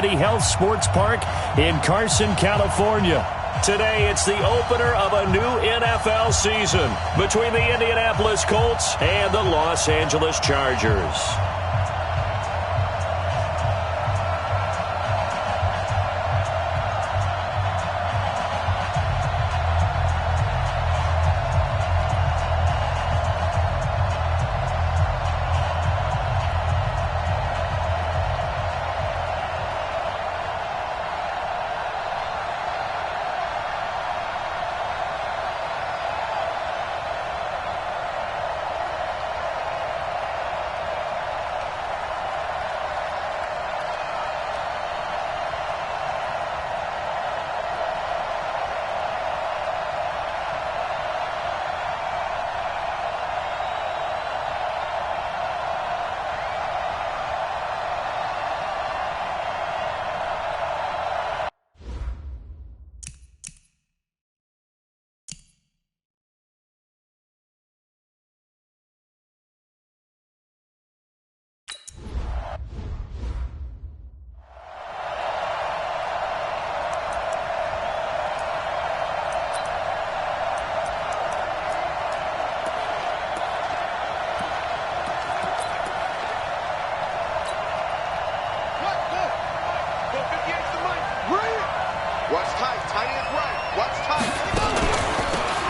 Dignity Health Sports Park in Carson, California. Today, it's the opener of a new NFL season between the Indianapolis Colts and the Los Angeles Chargers.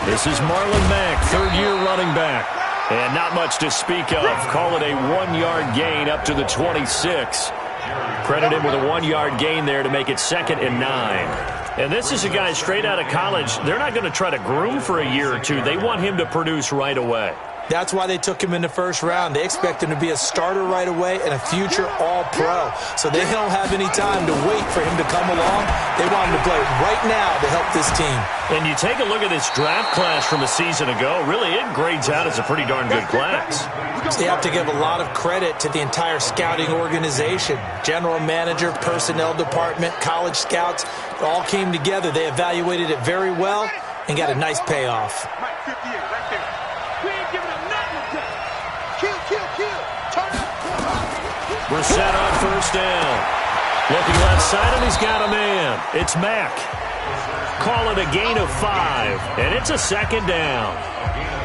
This is Marlon Mack, third-year running back. And not much to speak of. Call it a one-yard gain up to the 26. Credit him with a one-yard gain there to make it 2nd and 9. And this is a guy straight out of college. They're not going to try to groom for a year or two. They want him to produce right away. That's why they took him in the first round. They expect him to be a starter right away and a future all-pro. So they don't have any time to wait for him to come along. They want him to play right now to help this team. And you take a look at this draft class from a season ago. Really, it grades out as a pretty darn good class. So you have to give a lot of credit to the entire scouting organization. General manager, personnel department, college scouts, it all came together. They evaluated it very well and got a nice payoff. We're set on first down. Looking left side, and he's got a man. It's Mack. Call it a gain of 5, and it's a 2nd down.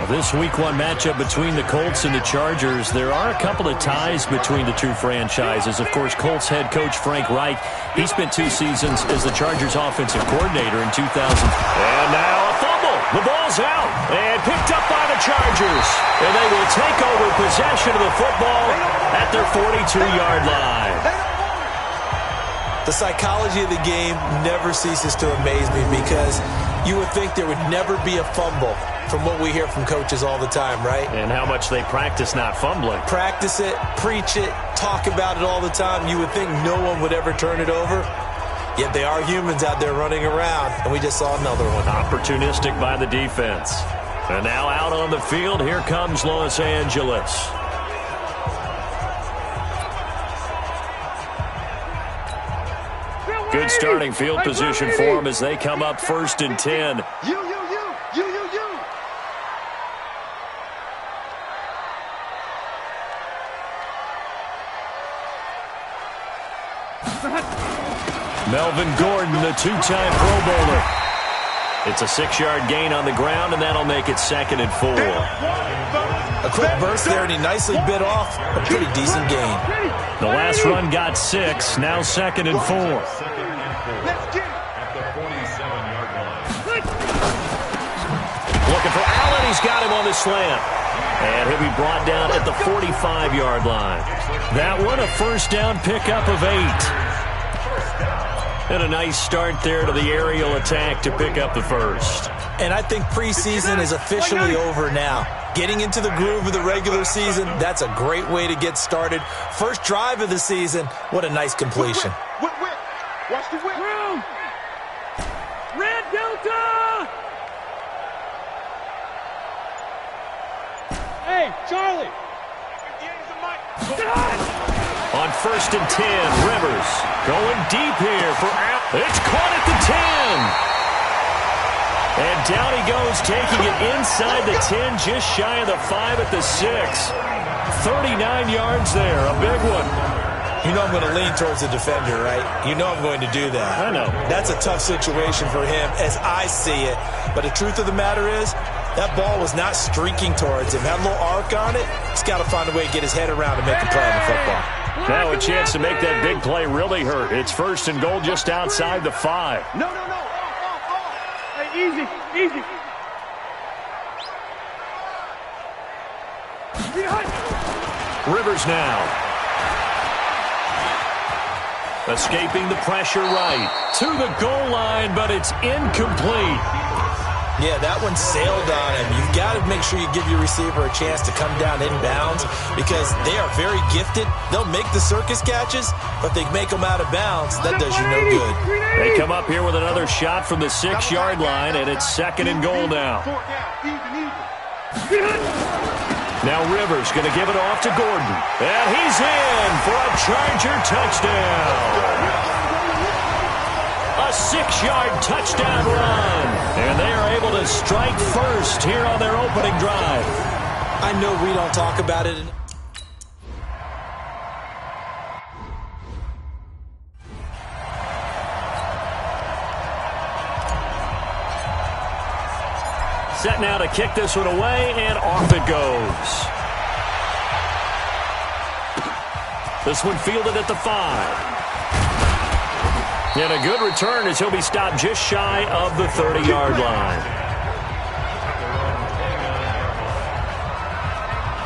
Well, this Week 1 matchup between the Colts and the Chargers, there are a couple of ties between the two franchises. Of course, Colts head coach Frank Reich, he spent 2 seasons as the Chargers offensive coordinator in 2000. And now a fumble. The ball's out and picked up by the Chargers. And they will take over possession of the football at their 42-yard line. The psychology of the game never ceases to amaze me because you would think there would never be a fumble from what we hear from coaches all the time, right? And how much they practice not fumbling. Practice it, preach it, talk about it all the time. You would think no one would ever turn it over. Yet they are humans out there running around, and we just saw another one. Opportunistic by the defense. And now out on the field, here comes Los Angeles. Good starting field position for them as they come up 1st and 10. Melvin Gordon, the 2-time Pro Bowler. It's a 6-yard gain on the ground, and that'll make it 2nd and 4. A quick burst there, and he nicely bit off a pretty decent gain. The last run got 6, now 2nd and 4. Looking for Allen, he's got him on the slant. And he'll be brought down at the 45-yard line. That one, a first down pickup of 8. And a nice start there to the aerial attack to pick up the first. And I think preseason is officially over now. Getting into the groove of the regular season, that's a great way to get started. First drive of the season, what a nice completion. Watch the whip. Red Delta! Hey, Charlie! On 1st and 10, Rivers going deep here for Allen. It's caught at the 10. And down he goes, taking it inside the 10, just shy of the 5 at the 6. 39 yards there, a big one. You know I'm going to lean towards the defender, right? You know I'm going to do that. I know. That's a tough situation for him as I see it. But the truth of the matter is, that ball was not streaking towards him. Had a little arc on it. He's got to find a way to get his head around and make a play on the football. Now a chance to make that big play really hurt. It's 1st and goal just outside the 5. No. Hey, easy. Rivers now. Escaping the pressure right. To the goal line, but it's incomplete. Yeah, that one sailed on him. You've got to make sure you give your receiver a chance to come down inbounds because they are very gifted. They'll make the circus catches, but they make them out of bounds. That does you no good. They come up here with another shot from the 6-yard line, and it's 2nd and goal now. Now Rivers going to give it off to Gordon. And he's in for a Charger touchdown. A 6-yard touchdown run. And they are able to strike first here on their opening drive. I know we don't talk about it. Set now to kick this one away, and off it goes. This one fielded at the 5. And a good return as he'll be stopped just shy of the 30-yard line.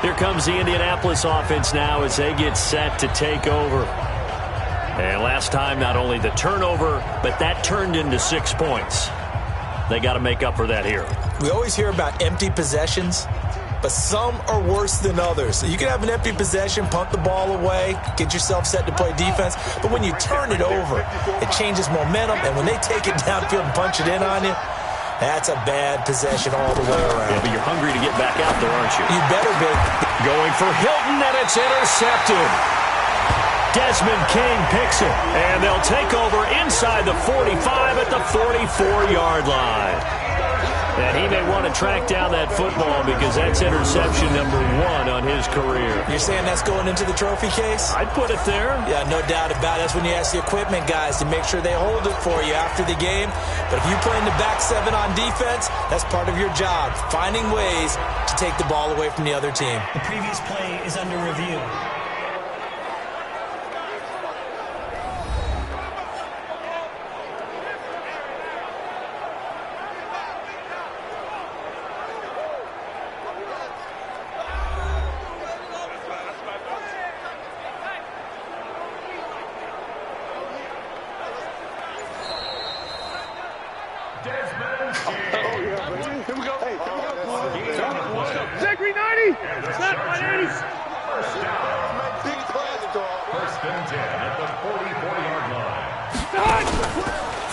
Here comes the Indianapolis offense now as they get set to take over. And last time, not only the turnover, but that turned into 6 points. They got to make up for that here. We always hear about empty possessions, but some are worse than others. So you can have an empty possession, punt the ball away, get yourself set to play defense, but when you turn it over, it changes momentum, and when they take it downfield and punch it in on you, that's a bad possession all the way around. Yeah, but you're hungry to get back out there, aren't you? You better be. Going for Hilton, and it's intercepted. Desmond King picks it, and they'll take over inside the 45 at the 44-yard line. And he may want to track down that football because that's interception number 1 on his career. You're saying that's going into the trophy case? I'd put it there. Yeah, no doubt about it. That's when you ask the equipment guys to make sure they hold it for you after the game. But if you play in the back 7 on defense, that's part of your job, finding ways to take the ball away from the other team. The previous play is under review.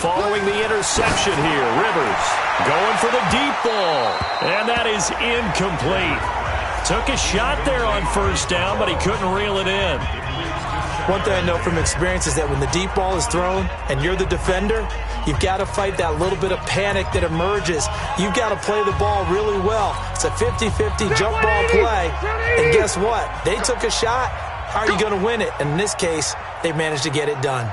Following the interception here, Rivers going for the deep ball, and that is incomplete. Took a shot there on 1st down, but he couldn't reel it in. One thing I know from experience is that when the deep ball is thrown and you're the defender, you've got to fight that little bit of panic that emerges. You've got to play the ball really well. It's a 50-50 jump ball play, and guess what? They took a shot. How are you going to win it? And in this case, they managed to get it done.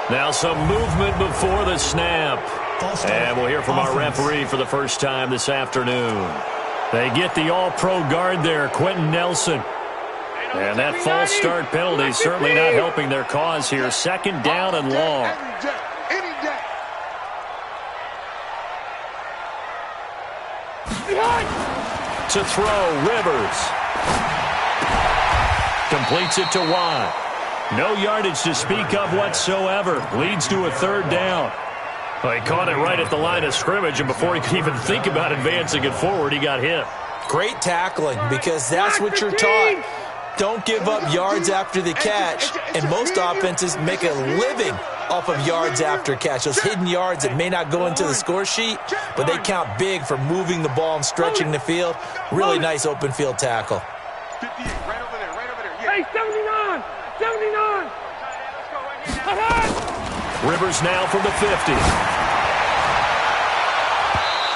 Now some movement before the snap. And we'll hear from our referee for the first time this afternoon. They get the all-pro guard there, Quentin Nelson. And that false start penalty is certainly not helping their cause here. 2nd down and long. To throw, Rivers. Completes it to Watt. No yardage to speak of whatsoever. Leads to a 3rd down. Well, he caught it right at the line of scrimmage, and before he could even think about advancing it forward, he got hit. Great tackling, because that's what you're taught. Don't give up yards after the catch, and most offenses make a living off of yards after catch. Those hidden yards that may not go into the score sheet, but they count big for moving the ball and stretching the field. Really nice open field tackle. 58, right over there. Hey, 79! 79! Rivers now from the 50.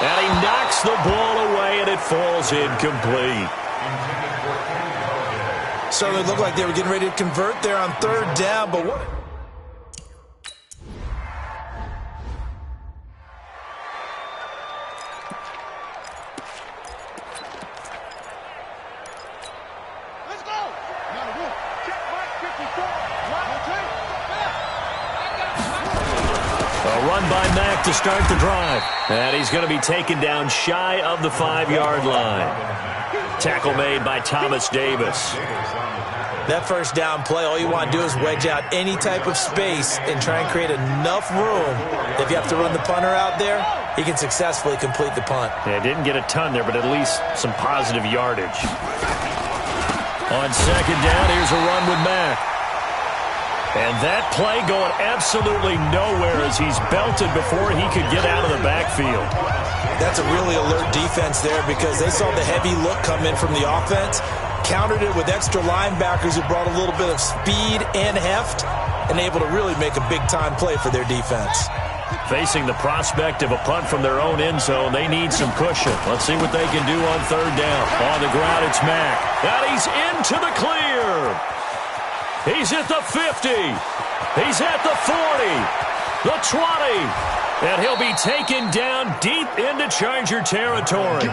And he knocks the ball away, and it falls incomplete. Certainly looked like they were getting ready to convert there on third down, but what... A run by Mack to start the drive. And he's going to be taken down shy of the 5-yard line. Tackle made by Thomas Davis. That first down play, all you want to do is wedge out any type of space and try and create enough room. If you have to run the punter out there, he can successfully complete the punt. Yeah, didn't get a ton there, but at least some positive yardage. On second down, here's a run with Mack. And that play going absolutely nowhere as he's belted before he could get out of the backfield. That's a really alert defense there because they saw the heavy look come in from the offense, countered it with extra linebackers who brought a little bit of speed and heft, and able to really make a big-time play for their defense. Facing the prospect of a punt from their own end zone, they need some cushion. Let's see what they can do on third down. On the ground, it's Mack. And he's into the clear. He's at the 50. He's at the 40. The 20. And he'll be taken down deep into Charger territory.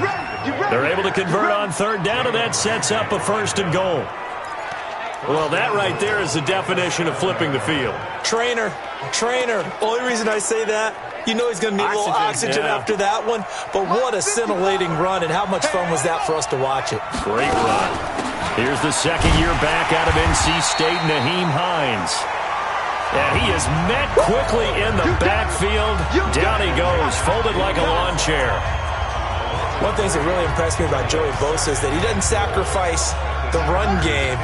They're able to convert on third down, and that sets up a 1st and goal. Well, that right there is the definition of flipping the field. Trainer. Only reason I say that, you know he's going to need a little oxygen after that one. But what a scintillating run, and how much fun was that for us to watch it. Great run. Here's the second-year back out of NC State, Nyheim Hines. And he is met quickly in the backfield. Down he goes, folded like a lawn chair. One thing that really impressed me about Joey Bosa is that he doesn't sacrifice the run game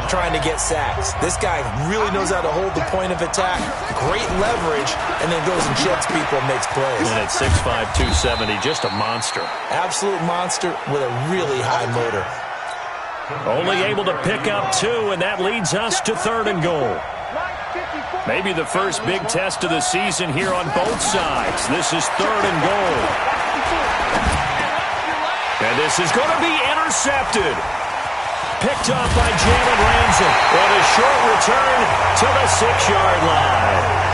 trying to get sacks. This guy really knows how to hold the point of attack, great leverage, and then goes and checks people and makes plays. And at 6'5", 270, just a monster. Absolute monster with a really high motor. Only able to pick up 2, and that leads us to 3rd and goal. Maybe the first big test of the season here on both sides. This is 3rd and goal. And this is going to be intercepted. Picked off by Jalen Ramsey. And a short return to the 6-yard line.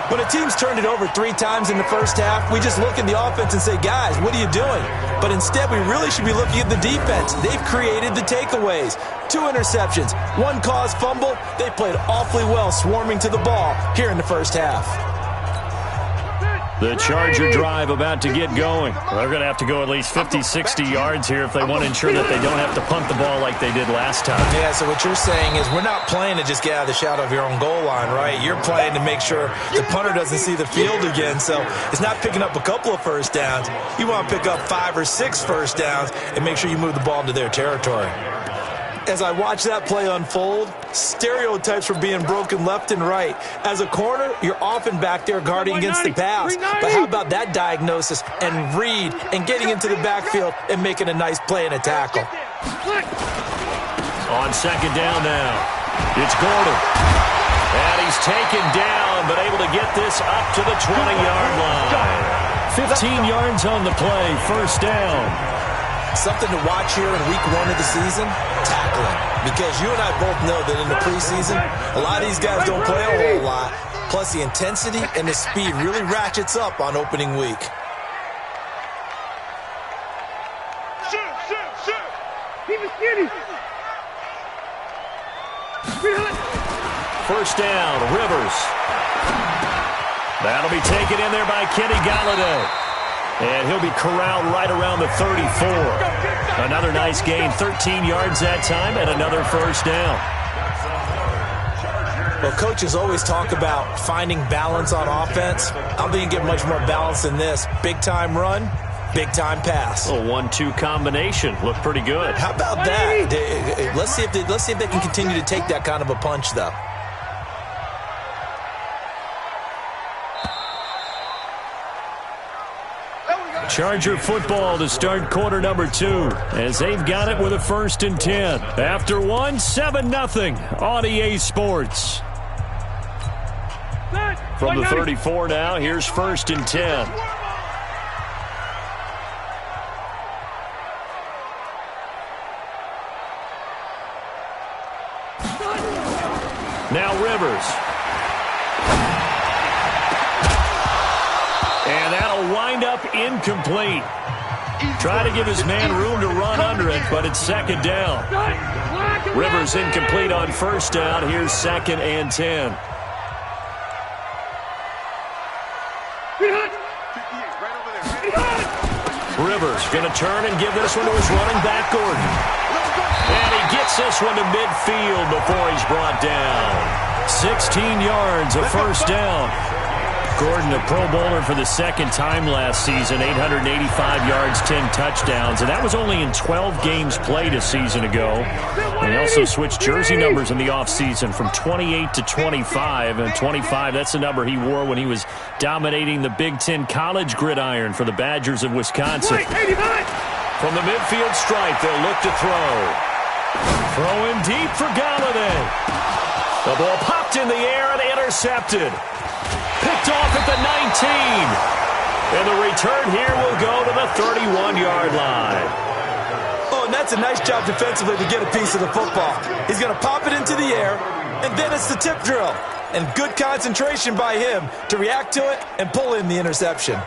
When a team's turned it over 3 times in the first half, we just look at the offense and say, guys, what are you doing? But instead, we really should be looking at the defense. They've created the takeaways. 2 interceptions, 1 caused fumble. They played awfully well swarming to the ball here in the first half. The Charger drive about to get going. They're going to have to go at least 50, 60 yards here if they want to ensure that they don't have to punt the ball like they did last time. Yeah, so what you're saying is we're not playing to just get out of the shadow of your own goal line, right? You're playing to make sure the punter doesn't see the field again. So it's not picking up a couple of first downs. You want to pick up 5 or 6 first downs and make sure you move the ball into their territory. As I watch that play unfold, stereotypes were being broken left and right. As a corner, you're often back there guarding against the pass. But how about that diagnosis and read and getting into the backfield and making a nice play and a tackle? On second down now, it's Gordon. And he's taken down, but able to get this up to the 20-yard line. 15 yards on the play, 1st down. Something to watch here in week 1 of the season, tackling. Because you and I both know that in the preseason, a lot of these guys don't play a whole lot. Plus, the intensity and the speed really ratchets up on opening week. Shoot. Keep it skinny. 1st down, Rivers. That'll be taken in there by Kenny Galladay. And he'll be corralled right around the 34. Another nice gain, 13 yards that time, and another 1st down. Well, coaches always talk about finding balance on offense. I'm thinking get much more balance than this. Big-time run, big-time pass. A 1-2 combination. Looked pretty good. How about that? Let's see if they can continue to take that kind of a punch, though. Charger football to start quarter number 2 as they've got it with a 1st and 10. After 1, 7-0 on EA Sports. From the 34 now, here's 1st and 10. 1st 10. Now Rivers. And that'll wind up incomplete. Try to give his man room to run under it, but it's second down. Rivers incomplete on first down. Here's 2nd and 10. Rivers going to turn and give this one to his running back, Gordon. And he gets this one to midfield before he's brought down. 16 yards, a first down. Gordon, a Pro Bowler for the second time last season, 885 yards, 10 touchdowns, and that was only in 12 games played a season ago. And he also switched jersey numbers in the offseason from 28 to 25, and 25, that's the number he wore when he was dominating the Big Ten college gridiron for the Badgers of Wisconsin. From the midfield stripe, they'll look to throw. Throwing deep for Galladay. The ball popped in the air and intercepted. Picked off at the 19. And the return here will go to the 31-yard line. Oh, and that's a nice job defensively to get a piece of the football. He's going to pop it into the air, and then it's the tip drill. And good concentration by him to react to it and pull in the interception.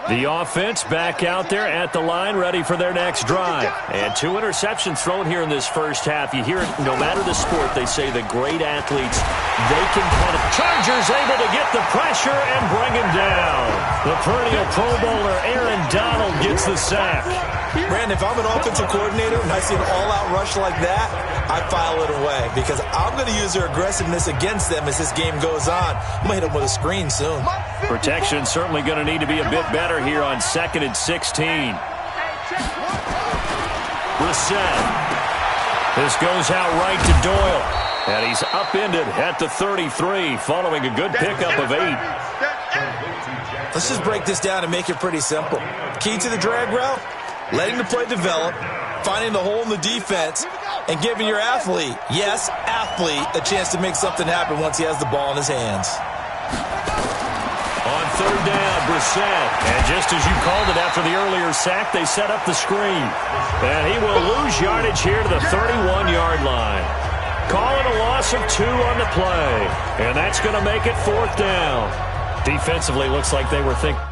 The offense back out there at the line, ready for their next drive. And 2 interceptions thrown here in this first half. You hear it, no matter the sport, they say the great athletes, they can kind of... Chargers able to get the pressure and bring him down. The perennial Pro Bowler Aaron Donald gets the sack. Brandon, if I'm an offensive coordinator and I see an all-out rush like that, I file it away because I'm going to use their aggressiveness against them as this game goes on. I'm going to hit them with a screen soon. Protection certainly going to need to be a bit better here on 2nd and 16. Brissett. This goes out right to Doyle. And he's upended at the 33 following a good pickup of 8. Let's just break this down and make it pretty simple. Key to the drag route, letting the play develop, finding the hole in the defense, and giving your athlete, yes, athlete, a chance to make something happen once he has the ball in his hands. On 3rd down, Brissett. And just as you called it after the earlier sack, they set up the screen. And he will lose yardage here to the 31-yard line. Calling a loss of 2 on the play. And that's going to make it 4th down. Defensively, looks like they were thinking.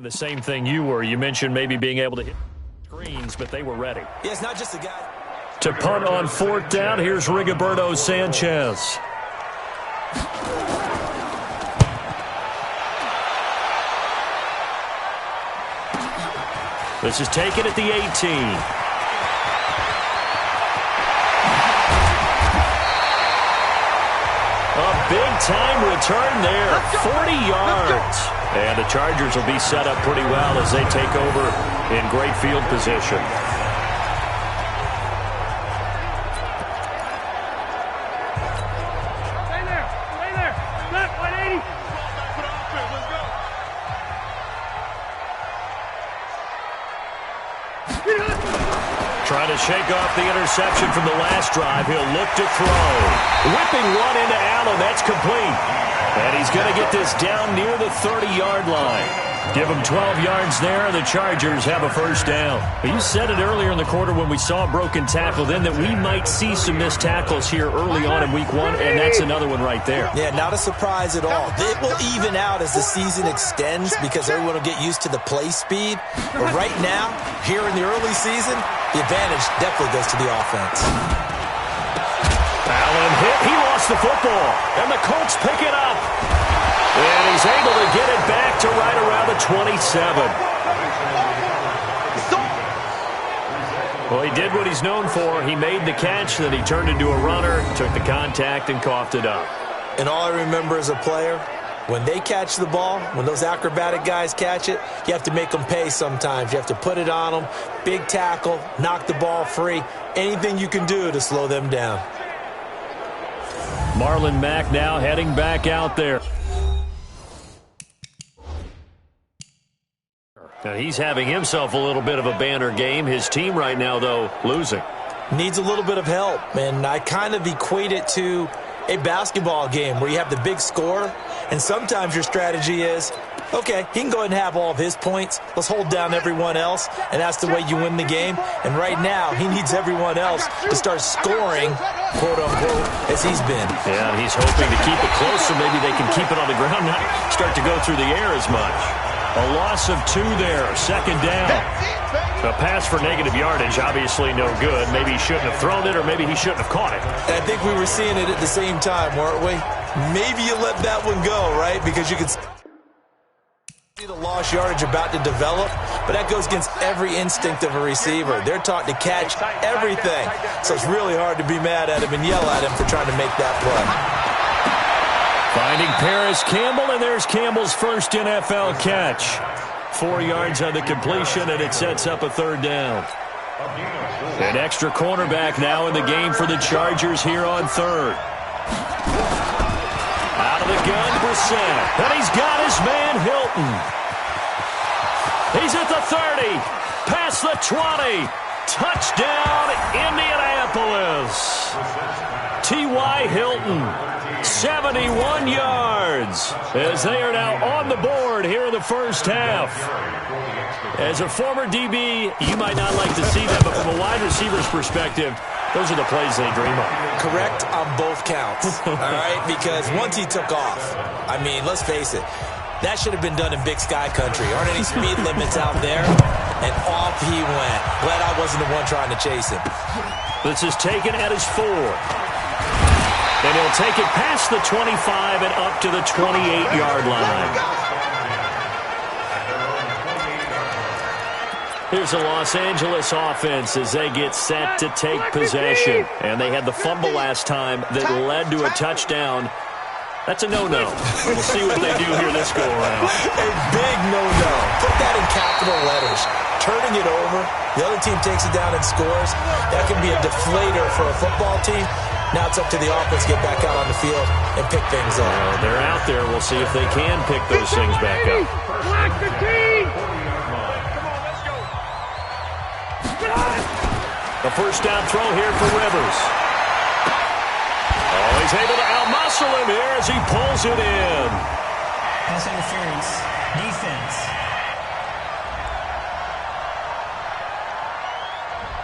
The same thing you were. You mentioned maybe being able to hit screens, but they were ready. Yeah, it's not just a guy. To punt on 4th down, here's Rigoberto Sanchez. This is taken at the 18. A big-time return there, 40 yards. And the Chargers will be set up pretty well as they take over in great field position. Trying to shake off the interception from the last drive. He'll look to throw. Whipping one into Allen. That's complete. And he's going to get this down near the 30-yard line. Give him 12 yards there, and the Chargers have a first down. You said it earlier in the quarter when we saw a broken tackle then that we might see some missed tackles here early on in week one, and that's another one right there. Yeah, not a surprise at all. It will even out as the season extends because everyone will get used to the play speed. But right now, here in the early season, the advantage definitely goes to the offense. Allen hit. He lost the football, and the Colts pick it up. And he's able to get it back to right around the 27. Well, he did what he's known for. He made the catch, then he turned into a runner, took the contact, and coughed it up. And all I remember as a player, when they catch the ball, when those acrobatic guys catch it, you have to make them pay sometimes. You have to put it on them, big tackle, knock the ball free, anything you can do to slow them down. Marlon Mack now heading back out there. Now he's having himself a little bit of a banner game. His team right now, though, losing. Needs a little bit of help, and I kind of equate it to a basketball game where you have the big score, and sometimes your strategy is, okay, he can go ahead and have all of his points. Let's hold down everyone else, and that's the way you win the game. And right now, he needs everyone else to start scoring, quote-unquote, as he's been. Yeah, he's hoping to keep it close so maybe they can keep it on the ground, not start to go through the air as much. A loss of 2 there, second down. A pass for negative yardage, obviously no good. Maybe he shouldn't have thrown it, or maybe he shouldn't have caught it. And I think we were seeing it at the same time, weren't we? Maybe you let that one go, right? Because you could see the lost yardage about to develop, but that goes against every instinct of a receiver. They're taught to catch everything. So it's really hard to be mad at him and yell at him for trying to make that play. Finding Paris Campbell, and there's Campbell's first NFL catch. 4 yards on the completion, and it sets up a third down. An extra cornerback now in the game for the Chargers here on third. Out of the gun, Brissett. And he's got his man, Hilton. He's at the 30. Past the 20. Touchdown, Indianapolis. T.Y. Hilton. 71 yards as they are now on the board here in the first half. As a former DB, you might not like to see that, but from a wide receiver's perspective, those are the plays they dream of. Correct on both counts, all right? Because once he took off, I mean, let's face it, that should have been done in Big Sky Country. Aren't any speed limits out there? And off he went. Glad I wasn't the one trying to chase him. This is taken at his 4. And he'll take it past the 25 and up to the 28-yard line. Here's the Los Angeles offense as they get set to take possession. And they had the fumble last time that led to a touchdown. That's a no-no. We'll see what they do here this go-around. A big no-no. Put that in capital letters. Turning it over, the other team takes it down and scores. That can be a deflator for a football team. Now it's up to the offense to get back out on the field and pick things up. Well, they're out there. We'll see if they can pick those things back up. Block the team! A first down throw here for Rivers. Oh, he's able to out-muscle him here as he pulls it in. Pass interference. Defense.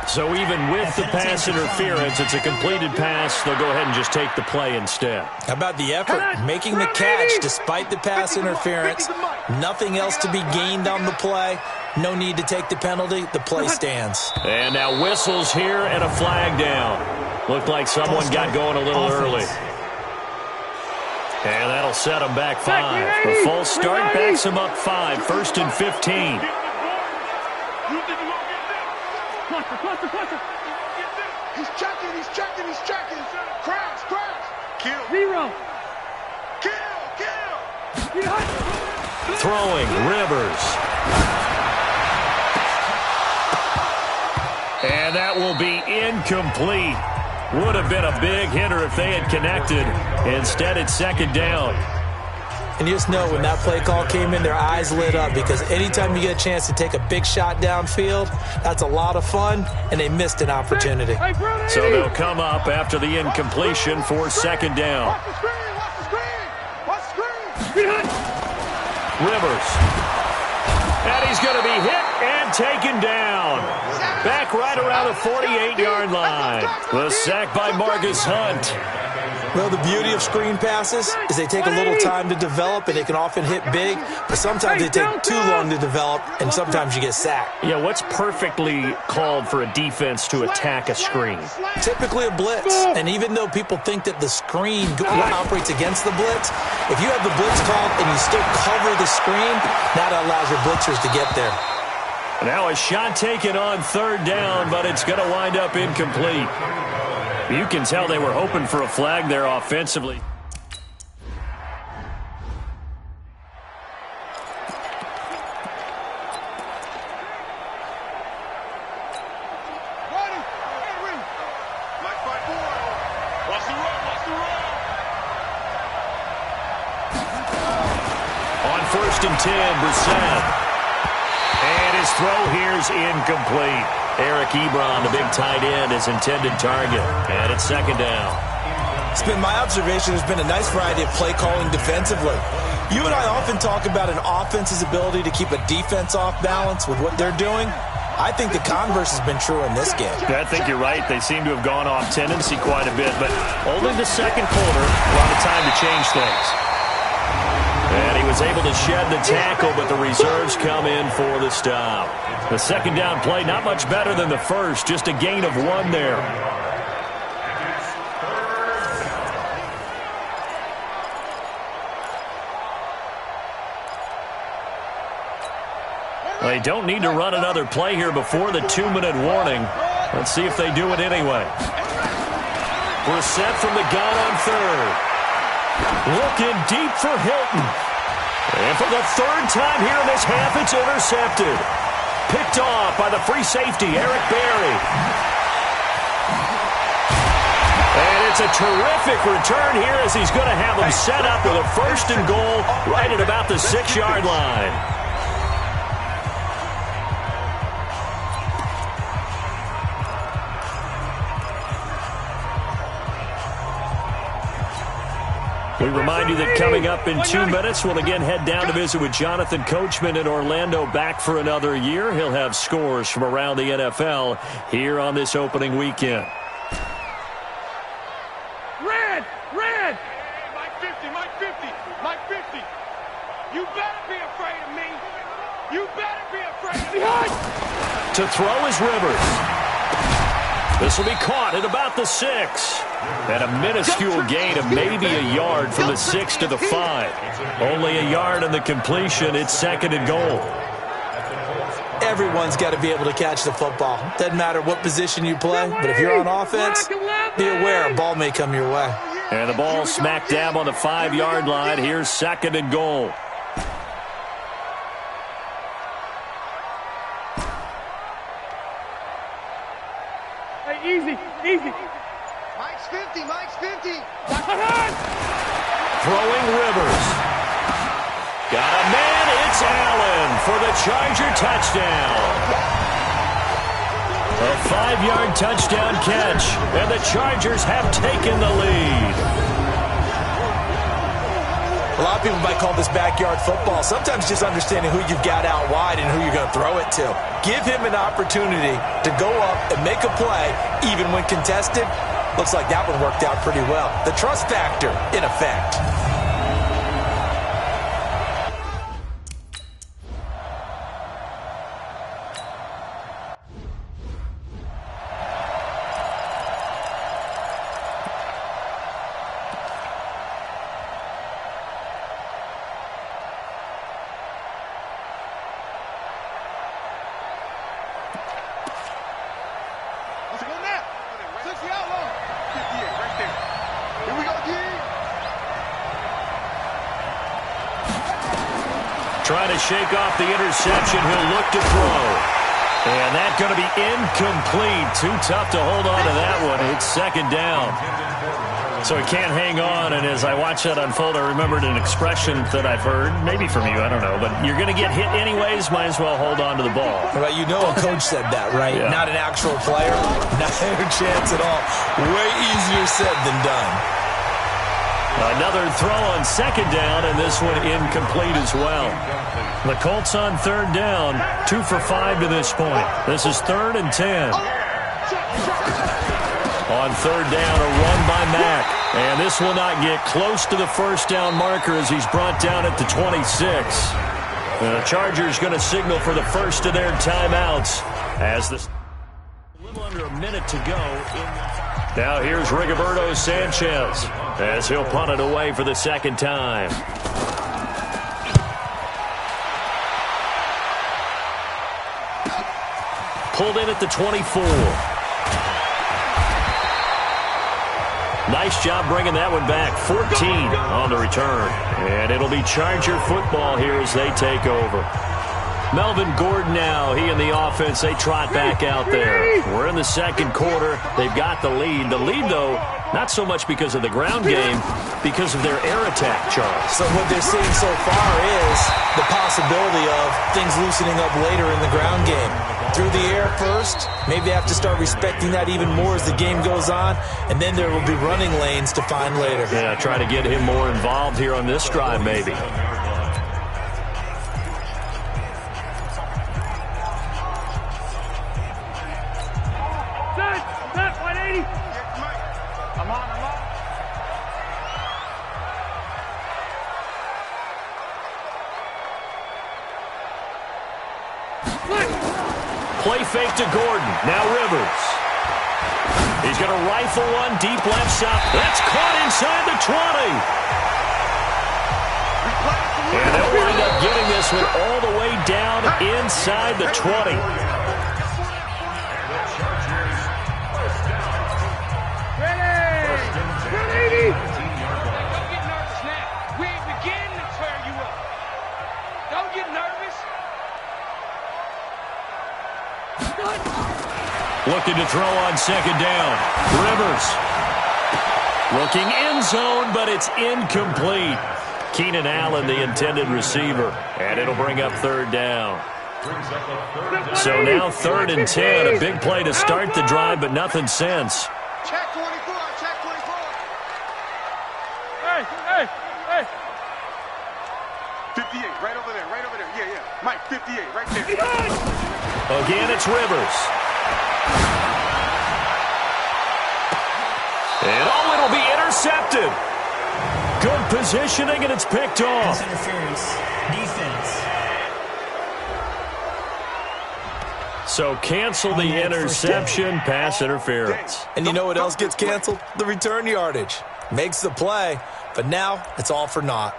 So even with the pass interference, it's a completed pass. They'll go ahead and just take the play instead. How about the effort? Making the catch despite the pass interference. Nothing else to be gained on the play. No need to take the penalty. The play stands. And now whistles here and a flag down. Looked like someone got going a little early. And that'll set them back 5. The false start backs them up 5. First and 15. He's checking. Crash. Kill. 0. Throwing, Rivers. And that will be incomplete. Would have been a big hitter if they had connected. Instead, it's second down. And you just know when that play call came in, their eyes lit up, because anytime you get a chance to take a big shot downfield, that's a lot of fun, and they missed an opportunity. So they'll come up after the incompletion for second down. Watch the screen! Watch the screen! Watch the screen! Rivers. And he's going to be hit and taken down. Back right around the 48-yard line. The sack by Marcus Hunt. Well, the beauty of screen passes is they take a little time to develop, and they can often hit big, but sometimes they take too long to develop, and sometimes you get sacked. Yeah, what's perfectly called for a defense to attack a screen? Typically a blitz, and even though people think that the screen operates against the blitz, if you have the blitz called and you still cover the screen, that allows your blitzers to get there. Now a shot taken on third down, but it's going to wind up incomplete. You can tell they were hoping for a flag there offensively. On 1st and 10, Brissett. And his throw here is incomplete. Eric Ebron, the big tight end, is intended target. And it's second down. It's been my observation there's been a nice variety of play calling defensively. You and I often talk about an offense's ability to keep a defense off balance with what they're doing. I think the converse has been true in this game. Yeah, I think you're right. They seem to have gone off tendency quite a bit, but only the second quarter, a lot of time to change things. And he was able to shed the tackle, but the reserves come in for the stop. The second down play, not much better than the first, just a gain of 1 there. They don't need to run another play here before the 2-minute warning. Let's see if they do it anyway. Brissett from the gun on third. Looking deep for Hilton. And for the third time here in this half, it's intercepted. Picked off by the free safety, Eric Berry. And it's a terrific return here as he's going to have them set up with a 1st and goal right at about the 6-yard line. We remind you that coming up in 2 minutes, we'll again head down to visit with Jonathan Coachman in Orlando, back for another year. He'll have scores from around the NFL here on this opening weekend. Red! Red! Mike 50, Mike 50, Mike 50. You better be afraid of me. You better be afraid of me. To throw is Rivers. This will be caught at about the 6. And a minuscule gain of maybe a yard from the 6 to the 5. Only a yard on the completion. It's 2nd and goal. Everyone's got to be able to catch the football. Doesn't matter what position you play, but if you're on offense, be aware a ball may come your way. And the ball smack dab on the 5-yard line. Here's 2nd and goal. Hey, easy, easy. Mike's 50, Mike's 50. Throwing Rivers. Got a man, it's Allen for the Charger touchdown. A 5-yard touchdown catch, and the Chargers have taken the lead. A lot of people might call this backyard football. Sometimes just understanding who you've got out wide and who you're going to throw it to. Give him an opportunity to go up and make a play, even when contested. Looks like that one worked out pretty well. The trust factor in effect. trying to shake off the interception. He'll look to throw. And that's going to be incomplete. Too tough to hold on to that one. It's second down. So he can't hang on, and as I watch that unfold, I remembered an expression that I've heard, maybe from you, I don't know, but you're going to get hit anyways, might as well hold on to the ball. Well, you know a coach said that, right? Yeah. Not an actual player. Not a chance at all. Way easier said than done. Another throw on second down, and this one incomplete as well. The Colts on third down, 2 for 5 to this point. This is 3rd and 10. On third down, a run by Mack. And this will not get close to the first down marker as he's brought down at the 26. The Chargers going to signal for the first of their timeouts as this a little under a minute to go. Now here's Rigoberto Sanchez as he'll punt it away for the second time. Pulled in at the 24. Nice job bringing that one back. 14 on the return. And it'll be Charger football here as they take over. Melvin Gordon now, he and the offense, they trot back out there. We're in the second quarter. They've got the lead. The lead, though, not so much because of the ground game, because of their air attack, Charles. So what they're seeing so far is the possibility of things loosening up later in the ground game. Through the air first, maybe they have to start respecting that even more as the game goes on, and then there will be running lanes to find later. Yeah, try to get him more involved here on this drive, maybe. Play fake to Gordon. Now Rivers. He's going to rifle one deep left side. That's caught inside the 20. And they'll wind up getting this one all the way down inside the 20. Ready! Don't get nervous now. We ain't beginning to tear you up. Don't get nervous. Looking to throw on second down. Rivers. Looking end zone, but it's incomplete. Keenan Allen, the intended receiver. And it'll bring up third down. So now 3rd and 10. A big play to start the drive, but nothing since. Check 24, check 24. Hey! 58, right over there. Yeah. Mike, 58, right there. Again, it's Rivers. And it'll be intercepted. Good positioning, and it's picked off. Pass interference. Defense. So cancel the interception, pass interference. And you know what else gets canceled? The return yardage. Makes the play, but now it's all for naught.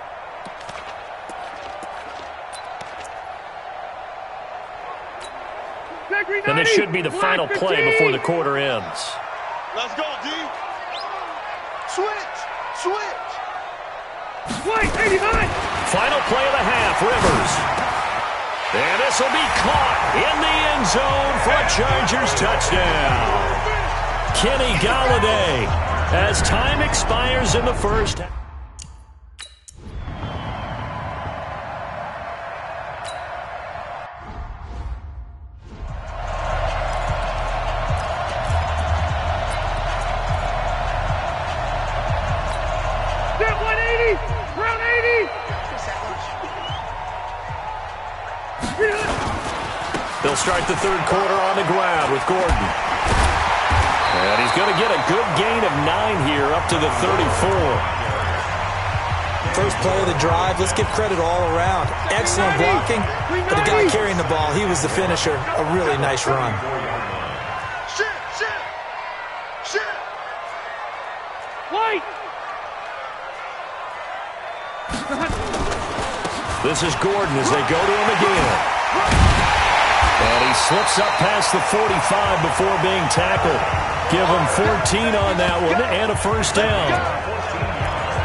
And this should be the final play before the quarter ends. Let's go, D. Switch. Wait, 89! Final play of the half, Rivers. And this will be caught in the end zone for a Chargers touchdown. Kenny Golladay, as time expires in the first half. They'll start the third quarter on the ground with Gordon. And he's going to get a good gain of 9 here up to the 34. First play of the drive, let's give credit all around. Excellent blocking, but the guy carrying the ball, he was the finisher. A really nice run. Shit. Wait! This is Gordon as they go to him again. And he slips up past the 45 before being tackled. Give him 14 on that one and a first down.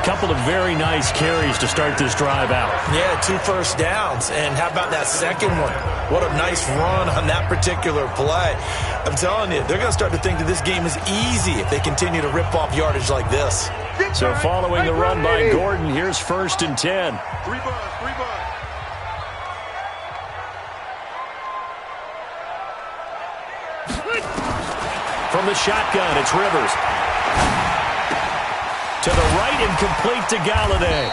couple of very nice carries to start this drive out. Yeah, 2 first downs. And how about that second one? What a nice run on that particular play. I'm telling you, they're going to start to think that this game is easy if they continue to rip off yardage like this. So following the run by Gordon, here's 1st and 10. 3 buds, 3 buds. From the shotgun, it's Rivers. To the right and complete to Galladay.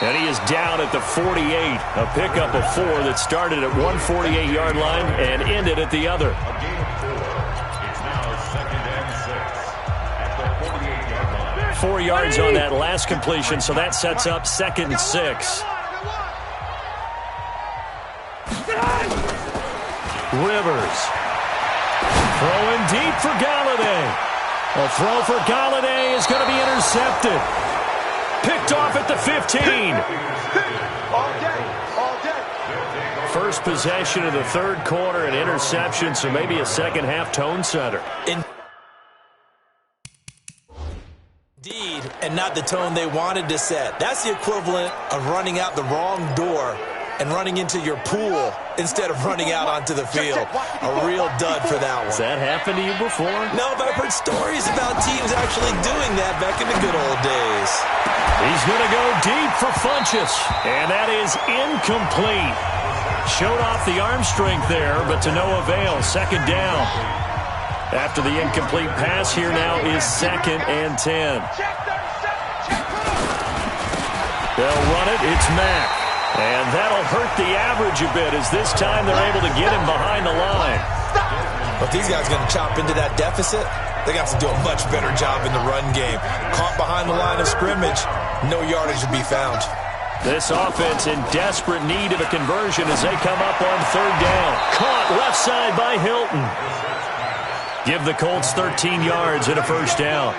And he is down at the 48. A pickup of 4 that started at 148-yard line and ended at the other. It's now 2nd and 6 at the 48-yard line. 4 yards on that last completion, so that sets up 2nd and 6. Rivers. Throwing deep for Galladay. A throw for Galladay is going to be intercepted. Picked off at the 15. All day. First possession of the 3rd quarter, an interception, so maybe a second-half tone setter. Indeed, and not the tone they wanted to set. That's the equivalent of running out the wrong door and running into your pool instead of running out onto the field. A real dud for that one. Has that happened to you before? No, but I've heard stories about teams actually doing that back in the good old days. He's going to go deep for Funchess, and that is incomplete. Showed off the arm strength there, but to no avail. 2nd down. After the incomplete pass, here now is 2nd and 10. They'll run it. It's Mack. And that'll hurt the average a bit as this time they're able to get him behind the line. But these guys are going to chop into that deficit. They got to do a much better job in the run game. Caught behind the line of scrimmage, no yardage to be found. This offense in desperate need of a conversion as they come up on 3rd down. Caught left side by Hilton. Give the Colts 13 yards and a 1st down.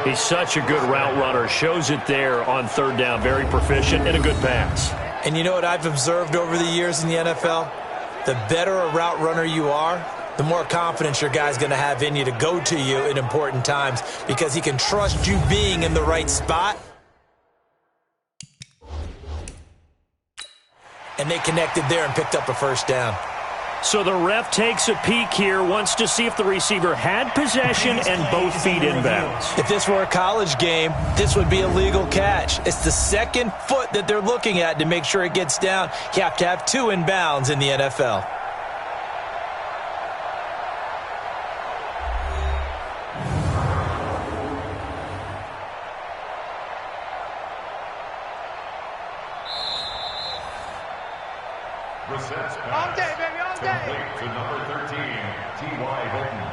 He's such a good route runner. Shows it there on 3rd down. Very proficient and a good pass. And you know what I've observed over the years in the NFL? The better a route runner you are, the more confidence your guy's going to have in you to go to you in important times because he can trust you being in the right spot. And they connected there and picked up a 1st down. So the ref takes a peek here, wants to see if the receiver had possession and both feet inbounds. If this were a college game, this would be a legal catch. It's the 2nd foot that they're looking at to make sure it gets down. You have to have 2 inbounds in the NFL. All day, baby, all day. Complete to number 13, T.Y. Hilton.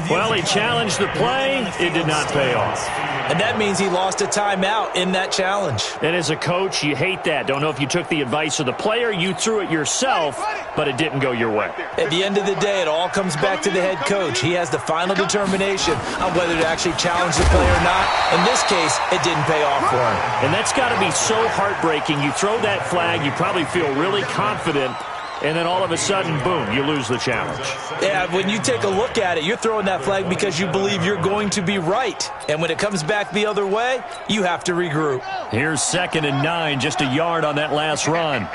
Well, he challenged the play. It did not pay off. And that means he lost a timeout in that challenge. And as a coach, you hate that. Don't know if you took the advice of the player, you threw it yourself, but it didn't go your way. At the end of the day, it all comes back to the head coach. He has the final determination on whether to actually challenge the play or not. In this case, it didn't pay off for him. And that's got to be so heartbreaking. You throw that flag, you probably feel really confident, and then all of a sudden, boom, you lose the challenge. Yeah, when you take a look at it, you're throwing that flag because you believe you're going to be right. And when it comes back the other way, you have to regroup. Here's 2nd and 9, just a yard on that last run.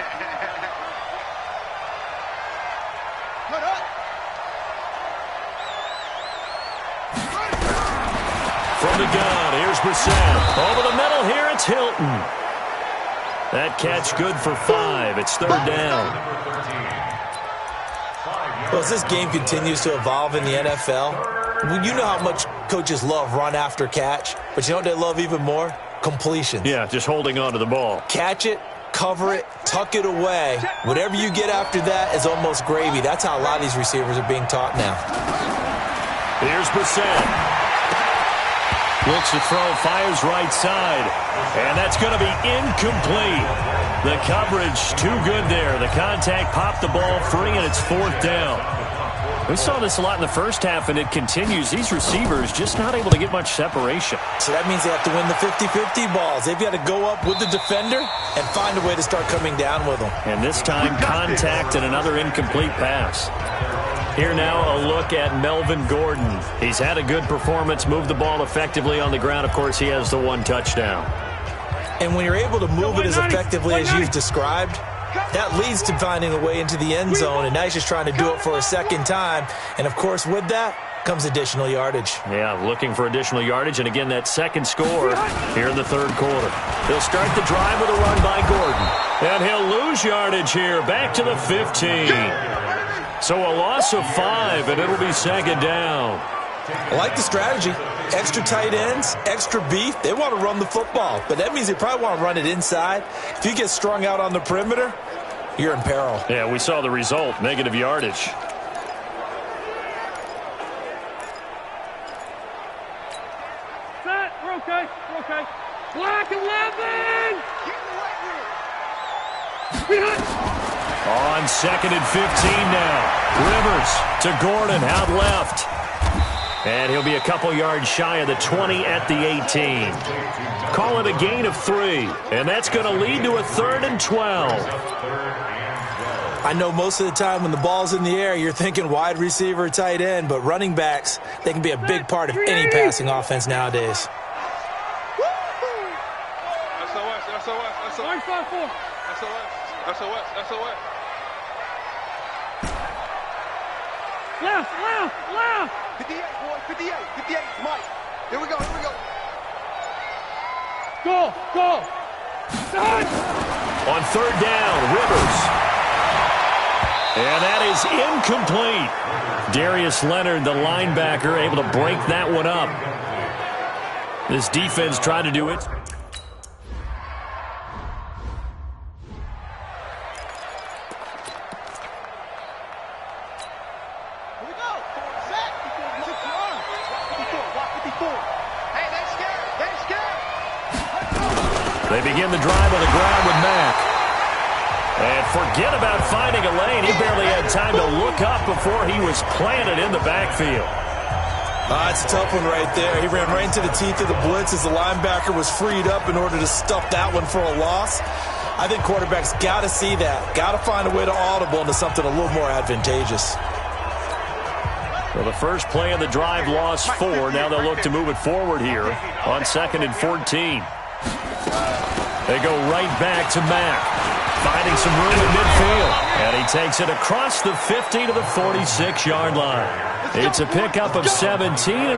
From the gun, here's Brissett. Over the middle here, it's Hilton. That catch good for 5. It's 3rd down. Well, as this game continues to evolve in the NFL, you know how much coaches love run after catch, but you know what they love even more? Completions. Yeah, just holding on to the ball. Catch it, cover it, tuck it away. Whatever you get after that is almost gravy. That's how a lot of these receivers are being taught now. Here's Brissett. Looks to throw, fires right side, and that's going to be incomplete. The coverage too good there. The contact popped the ball free, and it's 4th down. We saw this a lot in the first half, and it continues. These receivers just not able to get much separation. So that means they have to win the 50-50 balls. They've got to go up with the defender and find a way to start coming down with them. And this time, contact and another incomplete pass. Here now, a look at Melvin Gordon. He's had a good performance, moved the ball effectively on the ground. Of course, he has the one touchdown. And when you're able to move it as effectively as you've described, that leads to finding a way into the end zone, and now he's just trying to do it for a second time. And, of course, with that comes additional yardage. Yeah, looking for additional yardage, and again, that second score here in the third quarter. He'll start the drive with a run by Gordon, and he'll lose yardage here, back to the 15. So a loss of 5, and it'll be second down. I like the strategy. Extra tight ends, extra beef. They want to run the football, but that means they probably want to run it inside. If you get strung out on the perimeter, you're in peril. Yeah, we saw the result, negative yardage. Set. We're okay. We're okay. Black 11. On second and 15 now. Rivers to Gordon out left. And he'll be a couple yards shy of the 20 at the 18. Call it a gain of 3. And that's going to lead to a 3rd and 12. I know most of the time when the ball's in the air, you're thinking wide receiver, tight end, but running backs, they can be a big part of any passing offense nowadays. SOS, SOS, SOS. SOS, SOS. Left. 58, boy, 58, Mike. Here we go. Go. Done. On third down, Rivers. And that is incomplete. Darius Leonard, the linebacker, able to break that one up. This defense tried to do it. They begin the drive on the ground with Mack. And forget about finding a lane. He barely had time to look up before he was planted in the backfield. It's a tough one right there. He ran right into the teeth of the blitz as the linebacker was freed up in order to stuff that one for a loss. I think quarterbacks got to see that. Got to find a way to audible into something a little more advantageous. Well, the first play of the drive lost 4. Now they'll look to move it forward here on second and 14. They go right back to Mack, finding some room in midfield. And he takes it across the 50 to the 46-yard line. It's a pickup of 17.